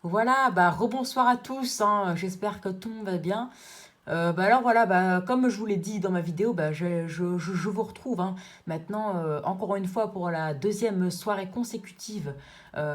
Voilà, rebonsoir à tous, hein, j'espère que tout le monde va bien. Alors voilà, comme je vous l'ai dit dans ma vidéo, je vous retrouve hein, maintenant, encore une fois, pour la deuxième soirée consécutive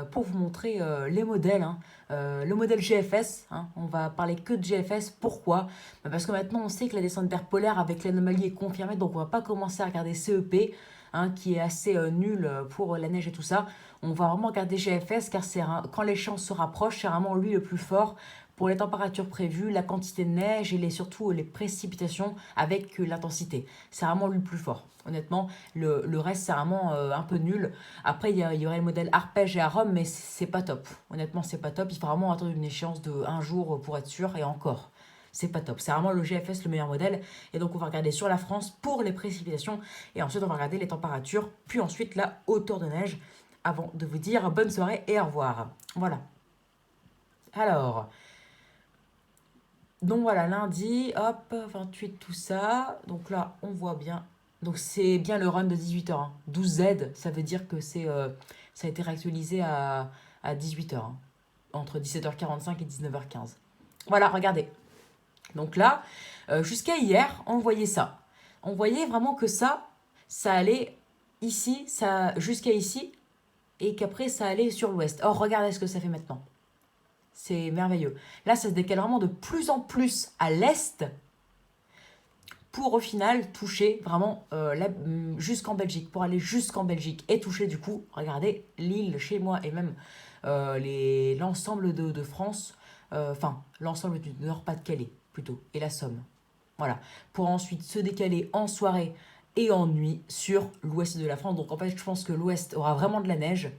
pour vous montrer les modèles. Le modèle GFS, hein, on va parler que de GFS. Pourquoi? Parce que maintenant, on sait que la descente d'air polaire avec l'anomalie est confirmée, donc on va pas commencer à regarder CEP, hein, qui est assez nul pour la neige et tout ça. On va vraiment regarder GFS car quand l'échéance se rapproche, c'est vraiment lui le plus fort pour les températures prévues, la quantité de neige et surtout les précipitations avec l'intensité. C'est vraiment lui le plus fort. Honnêtement, le reste, c'est vraiment un peu nul. Après, il y aurait le modèle Arpège et Arom, mais c'est pas top. Honnêtement, c'est pas top. Il faut vraiment attendre une échéance de un jour pour être sûr, et encore. C'est pas top. C'est vraiment le GFS le meilleur modèle. Et donc, on va regarder sur la France pour les précipitations. Et ensuite, on va regarder les températures. Puis ensuite, la hauteur de neige. Avant de vous dire bonne soirée et au revoir. Voilà. Alors, donc voilà, lundi, hop, 28, tout ça. Donc là, on voit bien. Donc c'est bien le run de 18h. 12Z, ça veut dire que ça a été réactualisé à 18h. Entre 17h45 et 19h15. Voilà, regardez. Donc là, jusqu'à hier, on voyait ça. On voyait vraiment que ça allait ici, ça jusqu'à ici, et qu'après ça allait sur l'ouest. Or, regardez ce que ça fait maintenant. C'est merveilleux. Là, ça se décale vraiment de plus en plus à l'est pour au final toucher vraiment jusqu'en Belgique, pour aller jusqu'en Belgique et toucher du coup, regardez, l'île chez moi et même l'ensemble de France, enfin l'ensemble du Nord-Pas-de-Calais plutôt, et la Somme. Voilà, pour ensuite se décaler en soirée et en nuit sur l'ouest de la France. Donc en fait, je pense que l'ouest aura vraiment de la neige.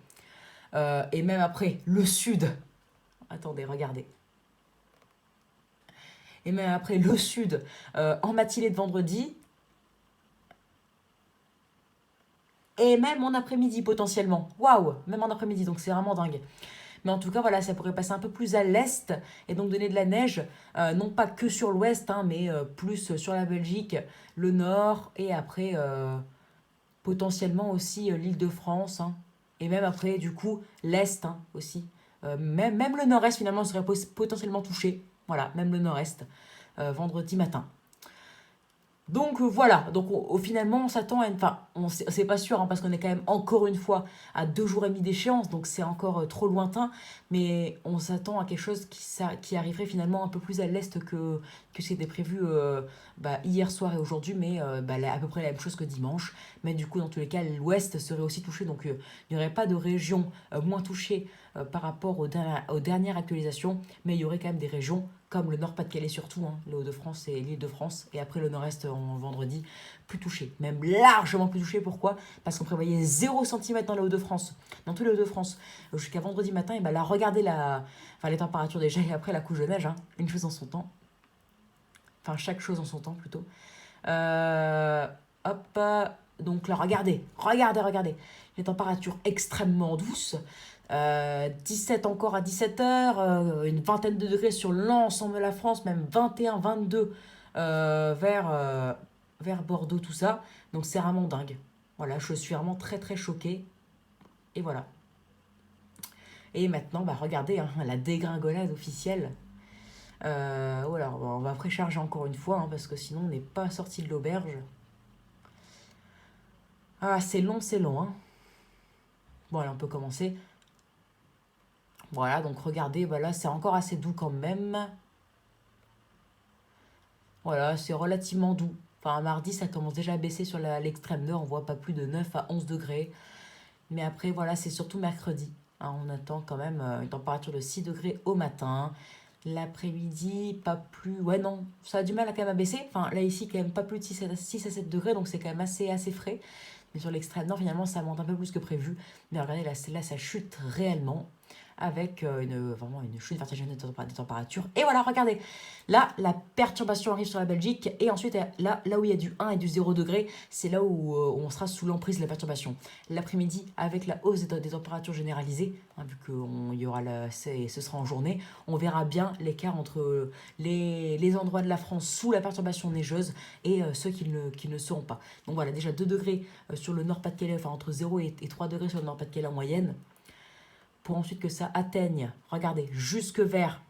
Et même après, le sud. Attendez, regardez. Et même après, le sud, en matinée de vendredi, et même en après-midi potentiellement. Waouh, même en après-midi, donc c'est vraiment dingue. Mais en tout cas, voilà, ça pourrait passer un peu plus à l'est et donc donner de la neige, non pas que sur l'ouest, hein, mais plus sur la Belgique, le nord et après potentiellement aussi l'Île-de-France. Hein, et même après, du coup, l'est hein, aussi. Même le nord-est finalement serait potentiellement touché. Voilà, même le nord-est, vendredi matin. Donc voilà, donc finalement on s'attend à une... Enfin, c'est pas sûr hein, parce qu'on est quand même encore une fois à 2 jours et demi d'échéance, donc c'est encore trop lointain, mais on s'attend à quelque chose qui arriverait finalement un peu plus à l'est que ce qui était prévu hier soir et aujourd'hui, mais à peu près la même chose que dimanche. Mais du coup, dans tous les cas, l'ouest serait aussi touché, donc il n'y aurait pas de région moins touchée par rapport aux dernières actualisations, mais il y aurait quand même des régions comme le Nord-Pas-de-Calais surtout, hein, le Hauts-de-France et l'Île-de-France, et après le Nord-Est en vendredi, plus touché, même largement plus touché. Pourquoi? Parce qu'on prévoyait 0 cm dans les Hauts-de-France, dans tous les Hauts-de-France, jusqu'à vendredi matin. Et là, regardez les températures déjà, et après la couche de neige, hein, une chose en son temps, enfin chaque chose en son temps plutôt. Euh, hop, donc là, regardez, les températures extrêmement douces. 17 encore à 17h, une vingtaine de degrés sur l'ensemble de la France, même 21, 22 vers Bordeaux, tout ça. Donc c'est vraiment dingue. Voilà, je suis vraiment très très choquée. Et voilà. Et maintenant, regardez, hein, la dégringolade officielle. Voilà, on va précharger encore une fois, hein, parce que sinon on n'est pas sorti de l'auberge. Ah, c'est long, c'est long. Hein. Bon, allez, on peut commencer. Voilà, donc regardez, voilà, c'est encore assez doux quand même. Voilà, c'est relativement doux. Enfin, mardi, ça commence déjà à baisser sur l'extrême nord. On voit pas plus de 9 à 11 degrés. Mais après, voilà, c'est surtout mercredi. Hein, on attend quand même une température de 6 degrés au matin. L'après-midi, pas plus... Ouais, non, ça a du mal à quand même à baisser. Enfin, là, ici, quand même pas plus de 6 à 7 degrés. Donc, c'est quand même assez frais. Mais sur l'extrême nord, finalement, ça monte un peu plus que prévu. Mais regardez, là ça chute réellement avec vraiment une chute vertigineuse des températures. Et voilà, regardez, là, la perturbation arrive sur la Belgique, et ensuite, là où il y a du 1 et du 0 degré, c'est là où on sera sous l'emprise de la perturbation. L'après-midi, avec la hausse des températures généralisées, hein, vu qu'il y aura ce sera en journée, on verra bien l'écart entre les endroits de la France sous la perturbation neigeuse et ceux qui ne seront pas. Donc voilà, déjà 2 degrés sur le Nord-Pas-de-Calais, enfin entre 0 et 3 degrés sur le Nord-Pas-de-Calais en moyenne. pour ensuite que ça atteigne, regardez, jusque vers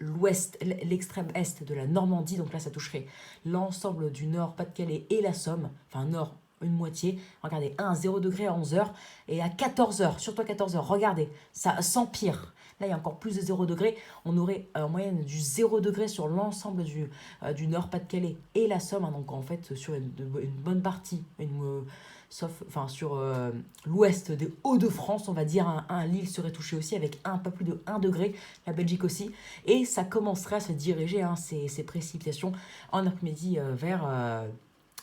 l'ouest, l'extrême est de la Normandie. Donc là, ça toucherait l'ensemble du nord, Pas-de-Calais et la Somme. Enfin, nord, une moitié. Regardez, 0 degré à 11 heures. Et à 14 heures, surtout à 14 heures, regardez, ça s'empire. Là, il y a encore plus de 0 degré. On aurait en moyenne du 0 degré sur l'ensemble du nord, Pas-de-Calais et la Somme. Hein. Donc en fait, sur une bonne partie, sauf enfin, sur l'ouest des Hauts-de-France, on va dire, l'île serait touchée aussi avec un peu plus de 1 degré, la Belgique aussi. Et ça commencerait à se diriger, hein, ces précipitations, en après-midi vers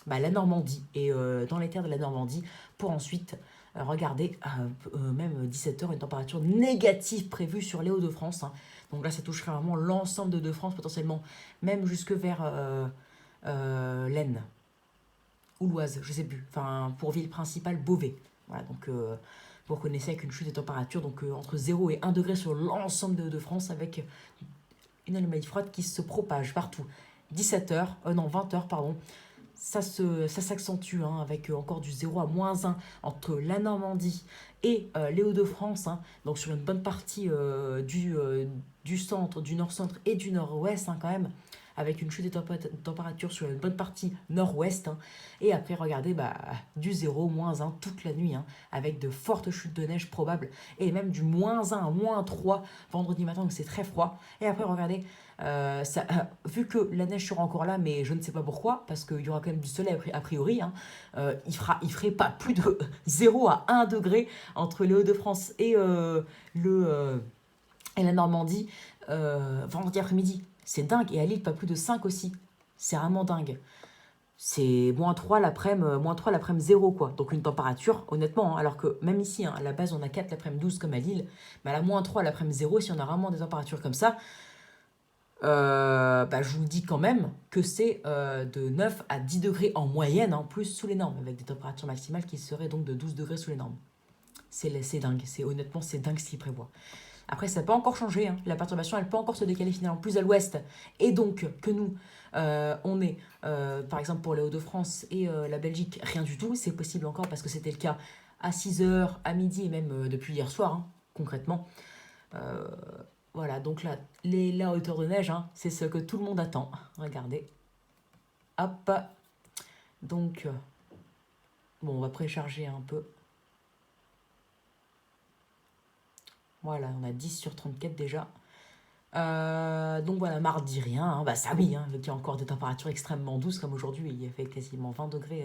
la Normandie et dans les terres de la Normandie pour ensuite regarder même 17 heures une température négative prévue sur les Hauts-de-France. Hein. Donc là, ça toucherait vraiment l'ensemble de Hauts-de-France, potentiellement même jusque vers l'Aisne ou l'Oise, je sais plus. Enfin, pour ville principale, Beauvais. Voilà, donc vous reconnaissez avec une chute de température donc entre 0 et 1 degré sur l'ensemble de Hauts-de-France avec une anomalie froide qui se propage partout. 17 heures, non 20 heures, pardon, ça s'accentue hein, avec encore du 0 à -1 entre la Normandie et les Hauts-de-France. Hein, donc sur une bonne partie du centre, du nord-centre et du nord-ouest hein, quand même, avec une chute de température sur une bonne partie nord-ouest. Hein, et après, regardez, du 0, -1 toute la nuit, hein, avec de fortes chutes de neige probables, et même du -1 à -3 vendredi matin, donc c'est très froid. Et après, regardez, vu que la neige sera encore là, mais je ne sais pas pourquoi, parce qu'il y aura quand même du soleil a priori, hein, il ferait pas plus de 0 à 1 degré entre les Hauts-de-France et, et la Normandie vendredi après-midi. C'est dingue. Et à Lille, pas plus de 5 aussi. C'est vraiment dingue. C'est -3 l'après-midi, -3 l'après-midi 0, quoi. Donc une température, honnêtement, hein, alors que même ici, hein, à la base, on a 4 l'après-midi 12 comme à Lille, mais à la -3 l'après-midi 0, si on a vraiment des températures comme ça, je vous dis quand même que c'est de 9 à 10 degrés en moyenne, en plus sous les normes, avec des températures maximales qui seraient donc de 12 degrés sous les normes. C'est dingue, honnêtement, c'est dingue ce qu'il prévoit. Après, ça peut encore changer. Hein. La perturbation, elle peut encore se décaler finalement plus à l'ouest. Et donc, que nous, on est, par exemple, pour les Hauts-de-France et la Belgique, rien du tout. C'est possible encore parce que c'était le cas à 6 heures, à midi et même depuis hier soir, hein, concrètement. Voilà, donc là, la hauteur de neige, hein, c'est ce que tout le monde attend. Regardez. Hop. Donc, bon, on va précharger un peu. Voilà, on a 10 sur 34 déjà. Donc voilà, mardi, rien. Hein. Ça oui, hein, il y a encore des températures extrêmement douces comme aujourd'hui. Il fait quasiment 20 degrés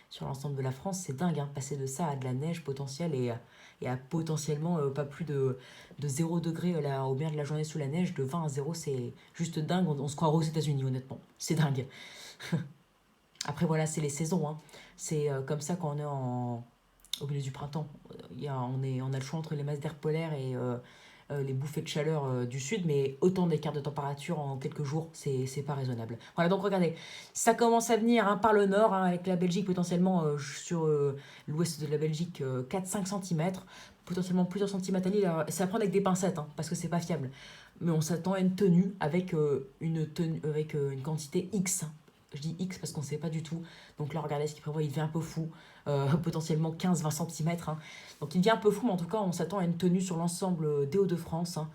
sur l'ensemble de la France. C'est dingue, hein, passer de ça à de la neige potentielle et à potentiellement pas plus de 0 degré là, au bien de la journée sous la neige. De 20 à 0, c'est juste dingue. On se croirait aux États-Unis, honnêtement. C'est dingue. Après, voilà, c'est les saisons. Hein. C'est comme ça quand on est au milieu du printemps. On a le choix entre les masses d'air polaire et les bouffées de chaleur du sud, mais autant d'écart de température en quelques jours, c'est pas raisonnable. Voilà, donc regardez, ça commence à venir hein, par le nord, hein, avec la Belgique potentiellement sur l'ouest de la Belgique, 4-5 cm, potentiellement plusieurs centimètres à Lille. Alors, c'est à prendre avec des pincettes, hein, parce que c'est pas fiable. Mais on s'attend à une tenue avec une quantité X. Je dis X parce qu'on ne sait pas du tout. Donc là, regardez ce qu'il prévoit, il devient un peu fou. Potentiellement 15-20 cm. Hein. Donc il devient un peu fou, mais en tout cas, on s'attend à une tenue sur l'ensemble des Hauts-de-France hein,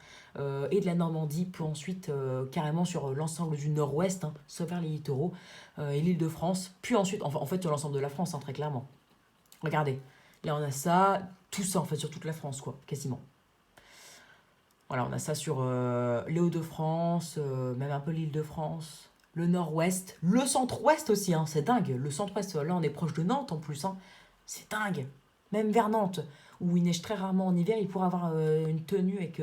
et de la Normandie, puis ensuite carrément sur l'ensemble du nord-ouest, hein, sauf vers les littoraux et l'Île-de-France, puis ensuite, en fait, sur l'ensemble de la France, hein, très clairement. Regardez, là on a ça, tout ça en fait, sur toute la France, quoi, quasiment. Voilà, on a ça sur les Hauts-de-France, même un peu l'Île-de-France. Le nord-ouest, le centre-ouest aussi, hein, c'est dingue. Le centre-ouest, là on est proche de Nantes en plus, hein. C'est dingue. Même vers Nantes, où il neige très rarement en hiver, il pourra avoir une tenue avec...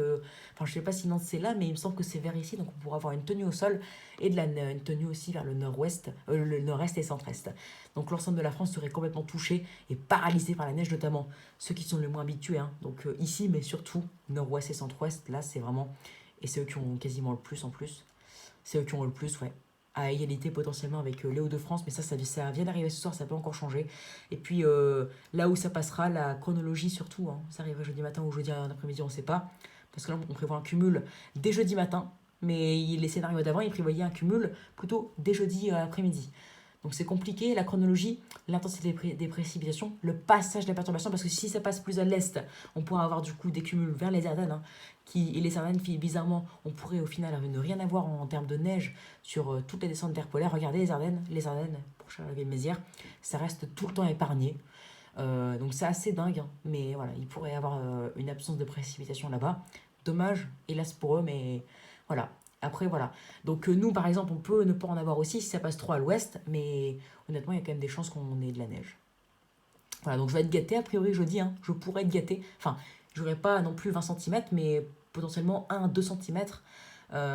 enfin, je sais pas si Nantes c'est là, mais il me semble que c'est vers ici, donc on pourra avoir une tenue au sol et une tenue aussi vers le nord-ouest, le nord-est et centre-est. Donc l'ensemble de la France serait complètement touché et paralysé par la neige, notamment ceux qui sont les moins habitués. Hein. Donc ici, mais surtout nord-ouest et centre-ouest, là c'est vraiment... Et c'est eux qui ont quasiment le plus en plus. C'est eux qui ont le plus, ouais. À égalité potentiellement avec les Hauts-de-France, mais ça vient d'arriver ce soir, ça peut encore changer. Et puis là où ça passera, la chronologie surtout, hein, ça arrivera jeudi matin ou jeudi après-midi, on ne sait pas, parce que là on prévoit un cumul dès jeudi matin, mais les scénarios d'avant, ils prévoyaient un cumul plutôt dès jeudi après-midi. Donc c'est compliqué, la chronologie, l'intensité des précipitations, le passage des perturbations, parce que si ça passe plus à l'est, on pourra avoir du coup des cumuls vers les Ardennes, hein, et les Ardennes, bizarrement, on pourrait au final ne rien avoir en termes de neige sur toutes les descentes d'air polaire. Regardez les Ardennes, pour Charleville-Mézières, ça reste tout le temps épargné. Donc c'est assez dingue, hein, mais voilà, il pourrait y avoir une absence de précipitation là-bas. Dommage, hélas pour eux, mais voilà. Après, voilà. Donc nous, par exemple, on peut ne pas en avoir aussi si ça passe trop à l'ouest, mais honnêtement, il y a quand même des chances qu'on ait de la neige. Voilà, donc je vais être gâté, a priori, jeudi, hein, je pourrais être gâté. Enfin, j'aurais pas non plus 20 centimètres, mais potentiellement 1-2 centimètres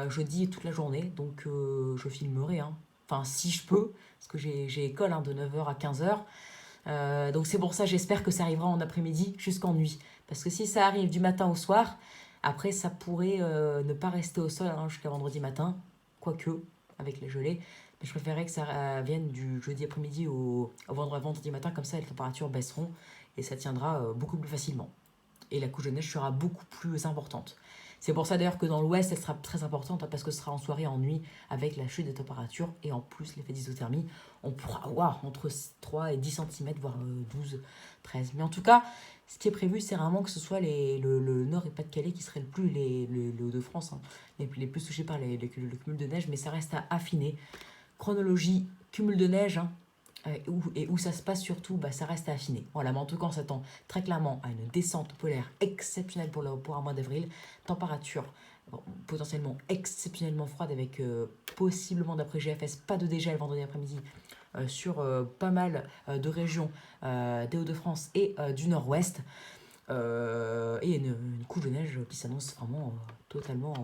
jeudi toute la journée, donc je filmerai, hein. Enfin, si je peux, parce que j'ai école hein, de 9h à 15h. Donc c'est pour ça, j'espère que ça arrivera en après-midi jusqu'en nuit. Parce que si ça arrive du matin au soir, après ça pourrait ne pas rester au sol hein, jusqu'à vendredi matin, quoique avec les gelées. Mais je préférerais que ça vienne du jeudi après-midi au vendredi matin, comme ça les températures baisseront et ça tiendra beaucoup plus facilement. Et la couche de neige sera beaucoup plus importante. C'est pour ça d'ailleurs que dans l'ouest, elle sera très importante hein, parce que ce sera en soirée et en nuit avec la chute des températures et en plus l'effet d'isothermie. On pourra avoir entre 3 et 10 centimètres voire 12, 13. Mais en tout cas, ce qui est prévu, c'est vraiment que ce soit le Nord et Pas-de-Calais qui seraient les Hauts-de-France, hein, les plus touchés par le cumul de neige, mais ça reste à affiner. Chronologie, cumul de neige, hein, et où ça se passe surtout, bah, ça reste à affiner. Voilà, mais en tout cas, on s'attend très clairement à une descente polaire exceptionnelle pour un mois d'avril. Température potentiellement exceptionnellement froide avec possiblement, d'après GFS, pas de dégel vendredi après-midi sur pas mal de régions des Hauts-de-France et du Nord-Ouest. Et une couche de neige qui s'annonce vraiment totalement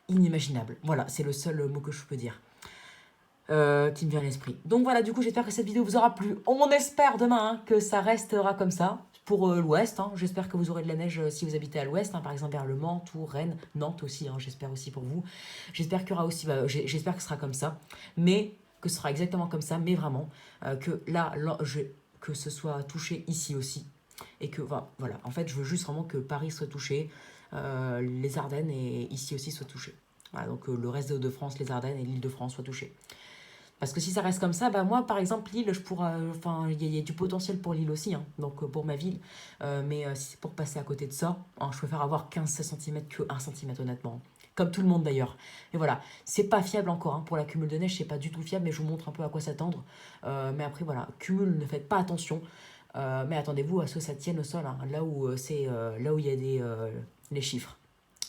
inimaginable. Voilà, c'est le seul mot que je peux dire. Qui me vient à l'esprit. Donc voilà, du coup, j'espère que cette vidéo vous aura plu. On espère demain hein, que ça restera comme ça pour l'ouest. Hein. J'espère que vous aurez de la neige si vous habitez à l'ouest, hein, par exemple vers Le Mans, Tours, Rennes, Nantes aussi. Hein, j'espère aussi pour vous. J'espère qu'il y aura aussi, j'espère que ce sera comme ça, mais que ce sera exactement comme ça, mais vraiment que là, que ce soit touché ici aussi et que voilà. En fait, je veux juste vraiment que Paris soit touché, les Ardennes et ici aussi soient touchés. Voilà, donc le reste des Hauts-de-France, les Ardennes et l'Île-de-France soient touchés. Parce que si ça reste comme ça, bah moi, par exemple, Lille, je pourrais, enfin, il y a du potentiel pour Lille aussi, hein, donc pour ma ville. Mais si c'est pour passer à côté de ça, hein, je préfère avoir 15 cm que 1 cm, honnêtement. Comme tout le monde d'ailleurs. Mais voilà, c'est pas fiable encore. Hein, pour la cumul de neige, c'est pas du tout fiable, mais je vous montre un peu à quoi s'attendre. Mais après, voilà, cumul, ne faites pas attention. Mais attendez-vous à ce que ça tienne au sol, hein, là où là où il y a les chiffres.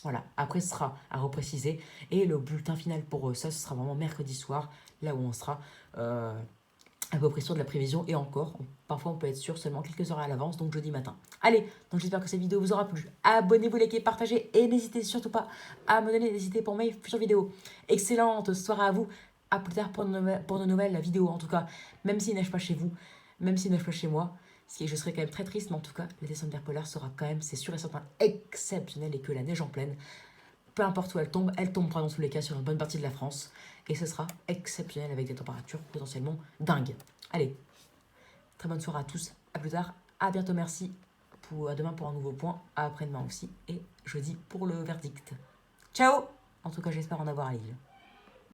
Voilà, après ce sera à repréciser. Et le bulletin final pour ça, ce sera vraiment mercredi soir, là où on sera à peu près sûr de la prévision. Et encore, parfois on peut être sûr seulement quelques heures à l'avance, donc jeudi matin. Allez, donc j'espère que cette vidéo vous aura plu. Abonnez-vous, likez, partagez et n'hésitez surtout pas à me donner des idées pour mes futures vidéos. Excellente soirée à vous. À plus tard pour de nouvelles vidéos en tout cas. Même s'il neige pas chez vous, même s'il neige pas chez moi. Je serais quand même très triste, mais en tout cas, la descente d'air polaire sera quand même, c'est sûr et certain, exceptionnelle et que la neige en pleine, peu importe où elle tombera dans tous les cas sur une bonne partie de la France. Et ce sera exceptionnel avec des températures potentiellement dingues. Allez, très bonne soirée à tous, à plus tard, à bientôt, merci, à demain pour un nouveau point, à après-demain aussi, et jeudi pour le verdict. Ciao. En tout cas, j'espère en avoir à Lille.